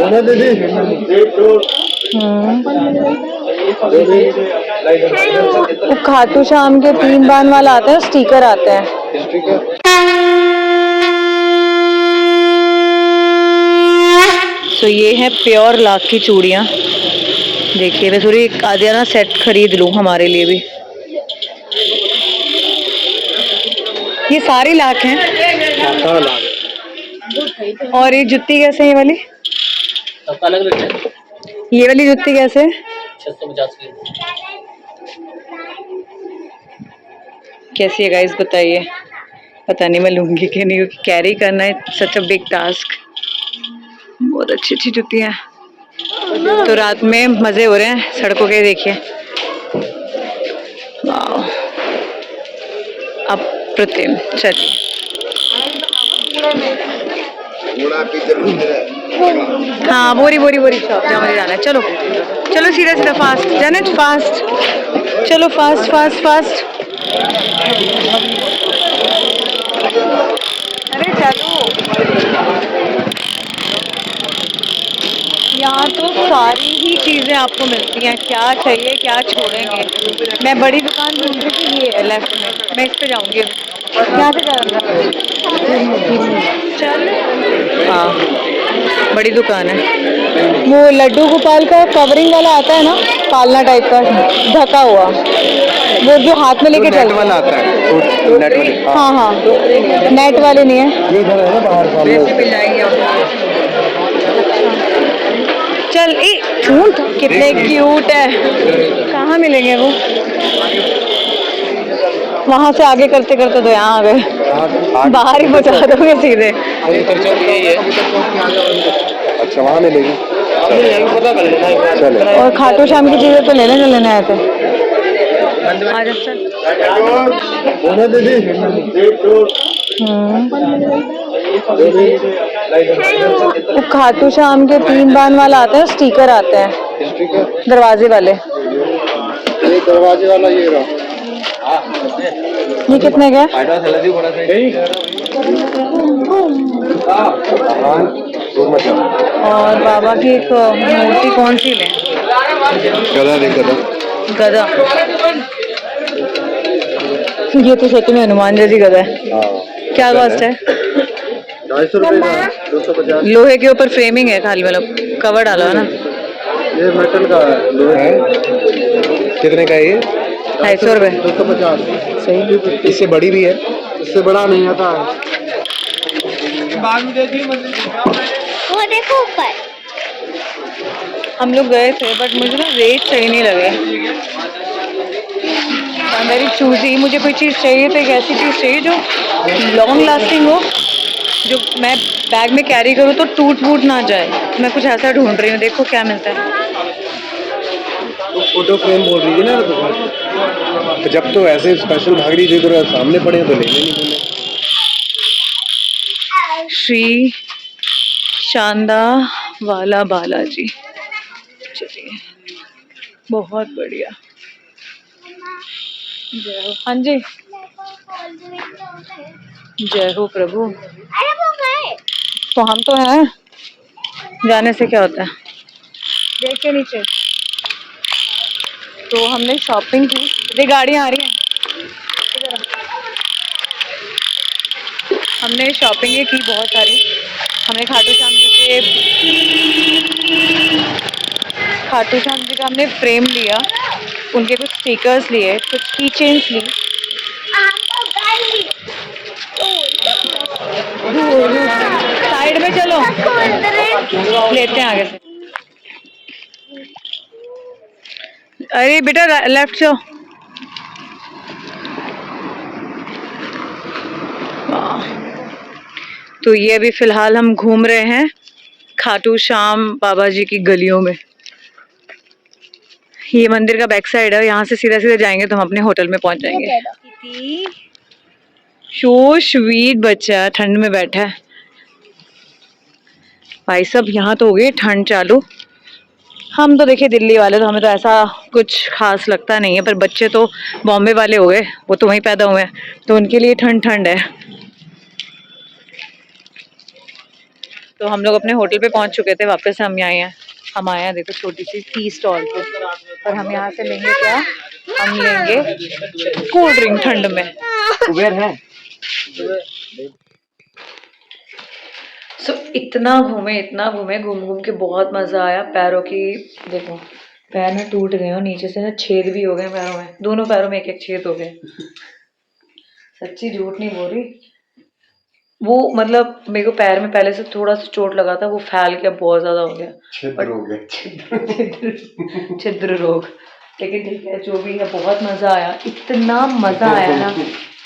वो खाटू श्याम के 3 बान वाला आता है, स्टिकर आते हैं। तो ये है प्योर लाख की चूड़ियाँ। देखिए मैं थोड़ी आधिया ना सेट खरीद लूँ हमारे लिए भी। ये सारी लाख हैं। और ये जुत्ती कैसे है ये वाली? ये वाली जुत्ती कैसे? 650 की। कैसी है गाइस बताइए। पता नहीं मैं लूंगी कि नहीं, कैरी करना है सच अ बिग टास्क। बहुत अच्छी अच्छी जुतियाँ। तो रात में मजे हो रहे हैं सड़कों के, देखिए अप्रतिम। चलिए हाँ, बोरी बोरी बोरी शॉप जहाँ मुझे जाना है। चलो चलो सीधा सीधा फास्ट जाना, फास्ट चलो, फास्ट फास्ट फास्ट। अरे चलो, यहाँ तो सारी ही चीजें आपको मिलती हैं, क्या चाहिए क्या छोड़ेंगे। मैं बड़ी दुकान ढूंढ रही थी, ये है लेफ्ट में, मैं इस पे जाऊंगी। यहाँ से जा चल। हाँ बड़ी दुकान है। वो लड्डू गोपाल का कवरिंग वाला आता है ना, पालना टाइप का ढका हुआ, वो जो हाथ में लेके चलते वाला आता है। नेट वाले। हाँ हाँ, नेट वाले नहीं है। ये घर है ना बाहर मिल जाएंगे। चल ढूंढ, कितने क्यूट है। कहाँ मिलेंगे वो? वहां से आगे करते करते तो यहाँ आ गए, बाहर ही पहुंचा दोगे सीधे। अच्छा वहाँ मिलेगी, पता कर लेना। और खाटू श्याम की चीजें तो लेने आए थे। आज चल। वो खाटू श्याम के 3 बान वाला आता है, स्टिकर आते हैं दरवाजे वाले। ये दरवाजे वाला ये रहा। ये कितने का? और बाबा की एक मूर्ति कौन सी लें? गधा देख, गधा। ये तो सच में हनुमान जैसी गधा है। क्या कॉस्ट है? 250 रुपए, 250। लोहे के ऊपर फ्रेमिंग है खाली, मतलब कवर डाला है ना। ये मेटल का है। कितने का है ये? 250 रुपए। 250। सही। इससे बड़ी भी है? इससे बड़ा नहीं आता है। वो देखो ऊपर। हम लोग गए थे बट मुझे ना रेट सही नहीं लगे। मेरी चूजी, मुझे कोई चीज़ चाहिए तो एक ऐसी चीज़ चाहिए जो लॉन्ग लास्टिंग हो, जो मैं बैग में कैरी करूँ तो टूट फूट ना जाए। मैं कुछ ऐसा ढूंढ रही हूँ, देखो क्या मिलता है। तो फोटो फ्रेम बोल रही थी ना तो जब तो ऐसे स्पेशल भाग रही थी तो सामने पड़े तो लेने नहीं बोले। श्री चांदा वाला बालाजी। चलिए बहुत बढ़िया। जय हो। हाँ जी, जय हो प्रभु। अरे वो गए तो हम तो हैं, जाने से क्या होता है। देख के नीचे। तो हमने शॉपिंग की, ये गाड़ियाँ आ रही हैं। हमने शॉपिंग की बहुत सारी। हमने खाटू श्याम जी का हमने फ्रेम लिया, उनके कुछ स्टिकर्स लिए, कुछ की चेन्स ली। साइड में चलो, लेते हैं आगे से। अरे बेटा लेफ्ट से। तो ये अभी फिलहाल हम घूम रहे हैं खाटू श्याम बाबा जी की गलियों में। ये मंदिर का बैक साइड है, यहाँ से सीधा सीधा जाएंगे तो हम अपने होटल में पहुंच जाएंगे। सो स्वीट बच्चा ठंड में बैठा है। भाई साहब यहाँ तो हो गई ठंड चालू। हम तो देखिए दिल्ली वाले, तो हमें तो ऐसा कुछ खास लगता नहीं है, पर बच्चे तो बॉम्बे वाले हो गए, वो तो वहीं पैदा हुए हैं, तो उनके लिए ठंड ठंड है। तो हम लोग अपने होटल पे पहुंच चुके थे, वापस हम आए हैं। हम आए हैं देखो छोटी सी टी स्टॉल पे, और हम यहाँ से लेंगे क्या, हम लेंगे कोल्ड ड्रिंक ठंड में। कुबेर है। इतना घूमे, घूम घूम के बहुत मजा आया। पैरों की देखो, पैर ना टूट गए और नीचे से ना छेद भी हो गए पैरों में, दोनों पैरों में एक एक छेद हो गए। सच्ची झूठ नहीं बोल रही। वो मतलब मेरे को पैर में पहले से थोड़ा सा चोट लगा था, वो फैल के अब बहुत ज्यादा हो गया, छिद्र हो गया। छिद्र रोग। लेकिन ठीक है, जो भी है, बहुत मजा आया। इतना मजा आया ना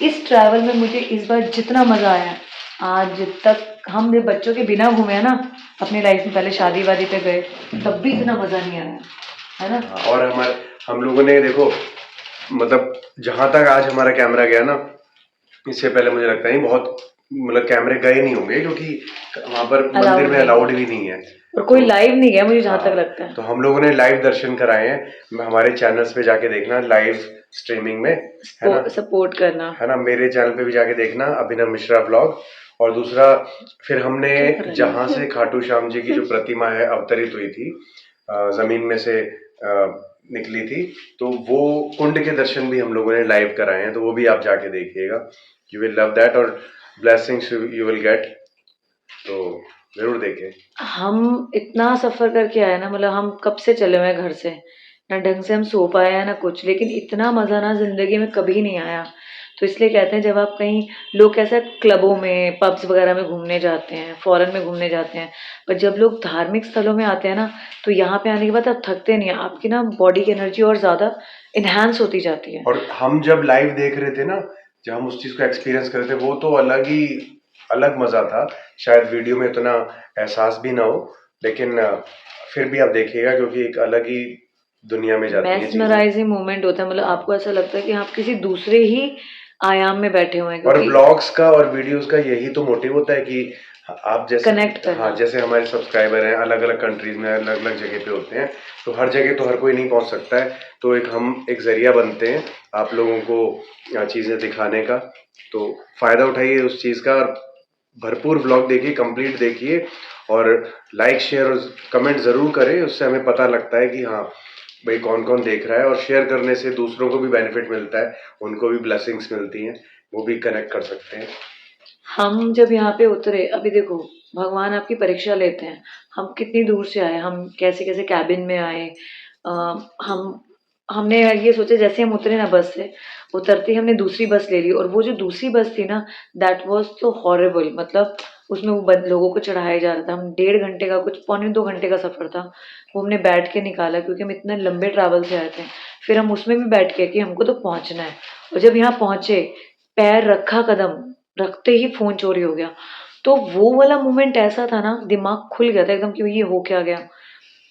इस ट्रैवल में, मुझे इस बार जितना मजा आया आज तक हम बच्चों के बिना घूमे हैं ना अपनी लाइफ में, पहले शादी वादी पे गए तब भी इतना मजा नहीं आया, है ना। और हम लोगों ने देखो, मतलब जहां तक आज हमारा कैमरा गया ना, इससे पहले मुझे लगता है बहुत मतलब कैमरे गए नहीं होंगे, क्योंकि वहां पर मंदिर में अलाउड भी नहीं है और कोई लाइव नहीं गया मुझे जहां तक लगता है। तो हम लोगों ने लाइव दर्शन कराए हैं। हमारे चैनल्स पे जाके देखना, लाइव स्ट्रीमिंग में, है ना, सपोर्ट करना, है ना। मेरे चैनल पे भी जाके देखना, अभिनव मिश्रा ब्लॉग। और दूसरा, फिर हमने जहां से खाटू श्याम जी की जो प्रतिमा है अवतरित हुई थी, जमीन में से निकली थी, तो वो कुंड के दर्शन भी हम लोगों ने लाइव कराए हैं, तो वो भी आप जाके देखिएगा। यू विल लव दैट, और ब्लेसिंग्स यू विल गेट, तो जरूर देखें। हम इतना सफर करके आए ना, मतलब हम कब से चले हुए घर से, ना ढंग से हम सो पाए हैं ना कुछ, लेकिन इतना मजा ना जिंदगी में कभी नहीं आया। तो इसलिए कहते हैं जब आप कहीं, लोग कैसे क्लबों में, पब्स वगैरह में घूमने जाते हैं, फॉरेन में घूमने जाते हैं, पर जब लोग धार्मिक स्थलों में आते हैं ना, तो यहाँ पे आने के बाद आप थकते नहीं है, आपकी ना बॉडी की एनर्जी और ज्यादा इनहेंस होती जाती है। और हम जब लाइव देख रहे थे ना, जब हम उस चीज को एक्सपीरियंस कर रहे थे, वो तो अलग मजा था। शायद वीडियो में इतना एहसास भी ना हो, लेकिन फिर भी आप देखिएगा, क्योंकि एक अलग ही दुनिया में जाती है। मेस्मराइजिंग मोमेंट होता है, मतलब आपको ऐसा लगता है कि आप किसी दूसरे ही आयाम में बैठे हुए हैं। और ब्लॉग्स का और वीडियोस का यही तो मोटिव होता है कि आप जैसे कनेक्ट करना। हाँ, जैसे हमारे सब्सक्राइबर हैं अलग अलग कंट्रीज में, अलग अलग जगह पे होते हैं, तो हर जगह तो हर कोई नहीं पहुंच सकता है, तो हम एक जरिया बनते हैं आप लोगों को चीजें दिखाने का। तो फायदा उठाइए उस चीज का, और भरपूर ब्लॉग देखिए, कंप्लीट देखिए, और लाइक शेयर और कमेंट जरूर करें। उससे हमें पता लगता है कि हाँ भाई कौन कौन देख रहा है, और शेयर करने से दूसरों को भी बेनिफिट मिलता है, उनको भी ब्लेसिंग्स मिलती हैं, वो भी कनेक्ट कर सकते हैं। हम जब यहाँ पे उतरे, अभी देखो भगवान आपकी परीक्षा लेते हैं, हम कितनी दूर से आए, हम कैसे कैसे कैबिन में आए। हमने ये सोचा, जैसे हम उतरे ना बस से, उतरते ही हमने दूसरी बस ले ली, और वो जो दूसरी बस थी ना, दैट वाज सो हॉरिबल। मतलब उसमें वो लोगों को चढ़ाया जा रहा था। हम 1.5 घंटे का, कुछ 1.25 घंटे का सफर था, वो हमने बैठ के निकाला, क्योंकि हम इतने लंबे ट्रैवल से आए थे। फिर हम उसमें भी बैठ के कि हमको तो पहुंचना है, और जब यहाँ पहुंचे, पैर रखा, कदम रखते ही फोन चोरी हो गया। तो वो वाला मोमेंट ऐसा था ना, दिमाग खुल गया था एकदम कि ये हो क्या गया,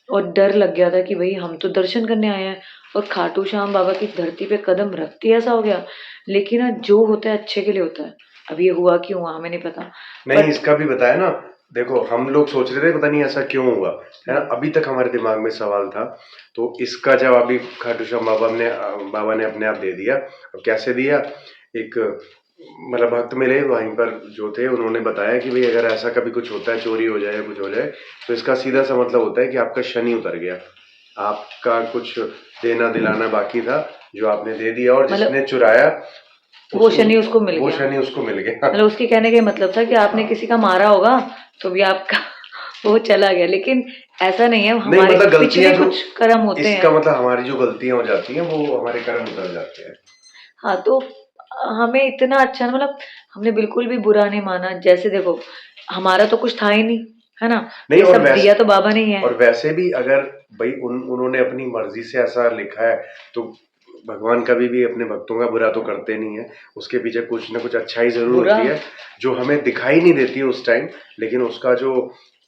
और डर लग गया था कि भाई हम तो दर्शन करने आए हैं और खाटू श्याम बाबा की धरती पे कदम रखती ऐसा हो गया। लेकिन जो होता है अच्छे के लिए होता है। अब ये हुआ क्यों हुआ हमें नहीं पता। नहीं, इसका भी बताया ना। देखो, हम लोग सोच रहे थे पता नहीं ऐसा क्यों हुआ, है ना, अभी तक हमारे दिमाग में सवाल था, तो इसका जवाब भी खाटू श्याम बाबा ने अपने आप दे दिया। और कैसे दिया, एक मतलब भक्त मिले वहीं पर जो थे, उन्होंने बताया कि भाई अगर ऐसा कभी कुछ होता है, चोरी हो जाए, कुछ हो जाए, तो इसका सीधा सा मतलब होता है कि आपका शनि उतर गया, आपका कुछ देना दिलाना बाकी था जो आपने दे दिया, और जिसने चुराया वो शनि उसको मिल गया। वो शनि उसको मिल गया। मतलब उसके कहने का मतलब था कि आपने किसी का मारा होगा तो भी आपका वो चला गया। लेकिन ऐसा नहीं है, हमारे मतलब पिछले कुछ कर्म होते हैं। इसका मतलब हमारी जो गलतियां हो जाती हैं वो हमारे कर्म उतर जाते हैं। हाँ, तो हमें इतना अच्छा, मतलब हमने बिल्कुल भी बुरा नहीं माना। जैसे देखो, हमारा तो कुछ था ही नहीं, है ना, नहीं, और सब दिया तो बाबा नहीं है। और वैसे भी अगर भाई उन्होंने अपनी मर्जी से ऐसा लिखा है, तो भगवान कभी भी अपने भक्तों का बुरा तो करते नहीं है, उसके पीछे कुछ ना कुछ अच्छाई जरूर होती है, जो हमें दिखाई नहीं देती है उस टाइम, लेकिन उसका जो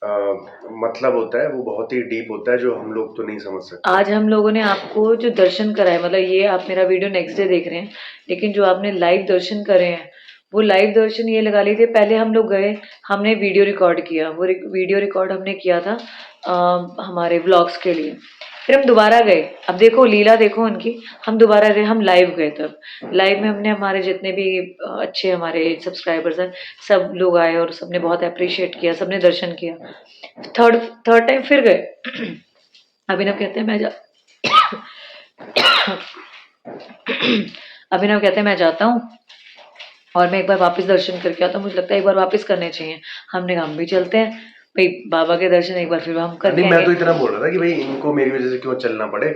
मतलब होता है वो बहुत ही डीप होता है, जो हम लोग तो नहीं समझ सकते। आज हम लोगों ने आपको जो दर्शन कराए, मतलब ये आप मेरा वीडियो नेक्स्ट डे देख रहे हैं, लेकिन जो आपने लाइव दर्शन करे हैं वो लाइव दर्शन ये लगा लीजिए, पहले हम लोग गए, हमने वीडियो रिकॉर्ड किया, वो वीडियो रिकॉर्ड हमने किया था हमारे व्लॉग्स के लिए। फिर हम दोबारा गए, अब देखो लीला देखो उनकी, हम दोबारा गए, हम लाइव गए। तब लाइव में हमने हमारे जितने भी अच्छे हमारे सब्सक्राइबर्स हैं सब लोग आए और सबने बहुत अप्रिशिएट किया, सबने दर्शन किया। थर्ड टाइम फिर गए। अभिनव कहते हैं मैं जाता हूँ और मैं एक बार वापस दर्शन करके आता हूँ, मुझे लगता है एक बार वापस करने चाहिए। हमने कहा हम भी चलते हैं भाई, बाबा के दर्शन एक बार फिर हम करके नहीं, मैं तो इतना बोल रहा था कि भाई इनको मेरी वजह से क्यों चलना पड़े,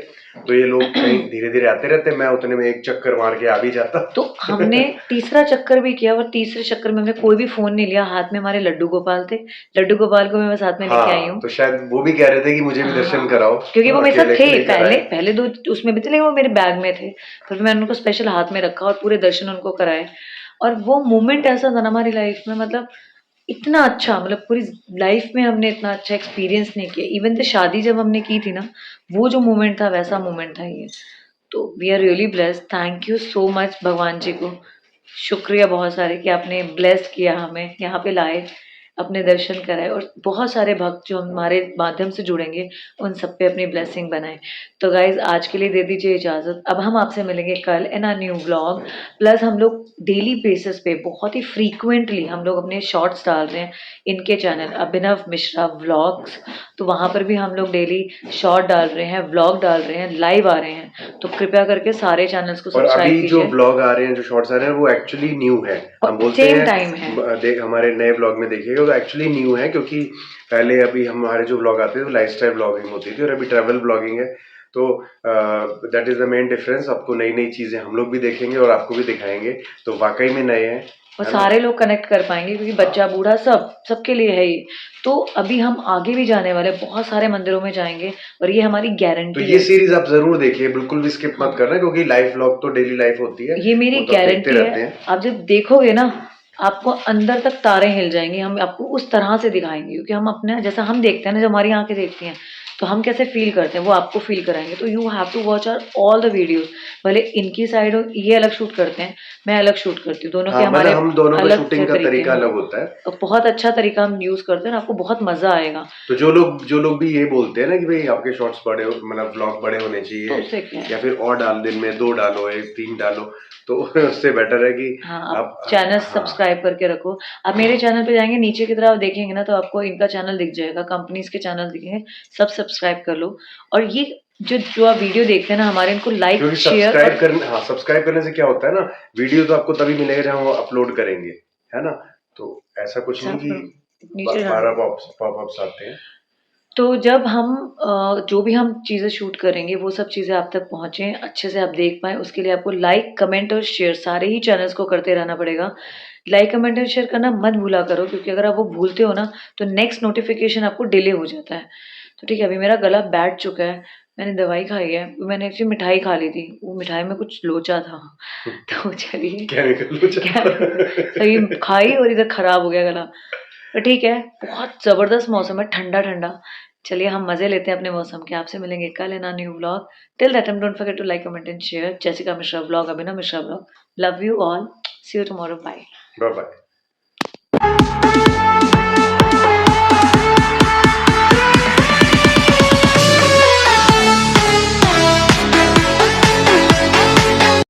तो ये लोग कहीं धीरे धीरे आते रहते, मैं उतने में एक चक्कर मार के आ भी जाता। तो हमने तीसरा चक्कर भी किया और तीसरे चक्कर में हमने कोई भी फोन नहीं लिया, हाथ में हमारे लड्डू गोपाल थे, लड्डू गोपाल को मैं साथ में लेके आई हूँ। तो शायद वो भी कह रहे थे कि मुझे भी दर्शन कराओ, क्योंकि वो मेरे साथ थे पहले दो उसमें भी थे, लेकिन वो मेरे बैग में थे, फिर मैंने उनको स्पेशल हाथ में रखा और पूरे दर्शन उनको कराए। और वो मोमेंट ऐसा था ना हमारी लाइफ में, मतलब इतना अच्छा, मतलब पूरी लाइफ में हमने इतना अच्छा एक्सपीरियंस नहीं किया। इवन तो शादी जब हमने की थी ना, वो जो मोमेंट था वैसा मोमेंट था ये। तो we are really blessed, thank you so much भगवान जी को, शुक्रिया बहुत सारे कि आपने ब्लेस किया, हमें यहाँ पे लाए, अपने दर्शन कराए, और बहुत सारे भक्त जो हमारे माध्यम से जुड़ेंगे उन सब पे अपनी ब्लेसिंग बनाए। तो गाइज आज के लिए दे दीजिए इजाज़त, अब हम आपसे मिलेंगे कल in a new vlog. Plus हम लोग डेली बेसिस पे बहुत ही फ्रीक्वेंटली हम लोग अपने शॉर्ट्स डाल रहे हैं इनके चैनल अभिनव मिश्रा व्लॉग्स, तो वहाँ पर भी हम लोग डेली शॉर्ट डाल रहे हैं, व्लॉग डाल रहे हैं, लाइव आ रहे हैं, तो कृपया करके सारे चैनल्स को सब्सक्राइब कीजिए। जो व्लॉग आ रहे हैं, जो शॉर्ट्स आ रहे हैं, वो एक्चुअली न्यू है, हम बोलते हैं टाइम है, हमारे नए व्लॉग में देखिएगा, वो एक्चुअली न्यू है, क्योंकि पहले अभी हमारे जो व्लॉग आते थे वो लाइफस्टाइल व्लॉगिंग होती थी और अभी ट्रैवल व्लॉगिंग है। तो that is the main difference. आपको नई नई चीजें हम लोग भी देखेंगे और आपको भी दिखाएंगे, तो वाकई में नए हैं और सारे लोग कनेक्ट कर पाएंगे, क्योंकि बच्चा बूढ़ा सबके लिए है ये। तो अभी हम आगे भी जाने वाले, बहुत सारे मंदिरों में जाएंगे और ये हमारी गारंटी है। तो ये सीरीज आप जरूर देखिए, बिल्कुल भी स्किप मत करना, क्योंकि लाइव व्लॉग तो डेली लाइफ होती है, ये मेरी गारंटी है। आप जब देखोगे ना, आपको अंदर तक तारे हिल जाएंगे, हम आपको उस तरह से दिखाएंगे, क्योंकि हम अपने जैसा हम देखते हैं ना, जब हमारी आंखें देखती हैं तो हम कैसे फील करते हैं वो आपको फील कराएंगे। तो you have to watch our all the videos, भले इनकी साइड हो, ये अलग शूट करते हैं, मैं अलग शूट करती हूँ, दोनों के हमारे हम दोनों का अलग शूटिंग का तरीका अलग होता है, तो बहुत अच्छा तरीका हम यूज करते हैं, आपको बहुत मजा आएगा। तो जो लोग भी ये बोलते हैं ना कि भाई आपके शॉर्ट्स बड़े, मतलब व्लॉग बड़े होने चाहिए, या फिर और डाल, दिन में 2 डालो, 3 डालो, तो उससे बेटर है कि आप चैनल सब्सक्राइब करके रखो। आप मेरे चैनल पे जाएंगे, नीचे की तरफ देखेंगे ना, तो आपको इनका चैनल दिख जाएगा, कंपनीज के चैनल दिखेंगे, सब सब्सक्राइब कर लो। और ये जो आप वीडियो देखते हैं ना हमारे, इनको लाइक शेयर सब्सक्राइब करने से क्या होता है ना, वीडियो तो आपको तभी मिलेगा जब हम अपलोड करेंगे, है ना। तो ऐसा कुछ नहीं कि 12 पॉपअप्स आते हैं। तो जब हम जो भी हम चीज़ें शूट करेंगे वो सब चीज़ें आप तक पहुँचें, अच्छे से आप देख पाएँ, उसके लिए आपको लाइक, कमेंट और शेयर सारे ही चैनल्स को करते रहना पड़ेगा। लाइक, कमेंट और शेयर करना मत भूला करो, क्योंकि अगर आप वो भूलते हो ना तो नेक्स्ट नोटिफिकेशन आपको डिले हो जाता है। तो ठीक है, अभी मेरा गला बैठ चुका है, मैंने दवाई खाई है, मैंने एक्चुअली मिठाई खा ली थी, वो मिठाई में कुछ लोचा था, तो चलिए तो खाई और इधर खराब हो गया गला। तो ठीक है, बहुत ज़बरदस्त मौसम है, ठंडा ठंडा। चलिए हम मज़े लेते हैं अपने मौसम के। आपसे मिलेंगे कल in a new vlog. Till that time don't forget to like, comment and share. Jessica Mishra vlog, Abhinav Mishra vlog. Love you all, see you tomorrow, bye bye.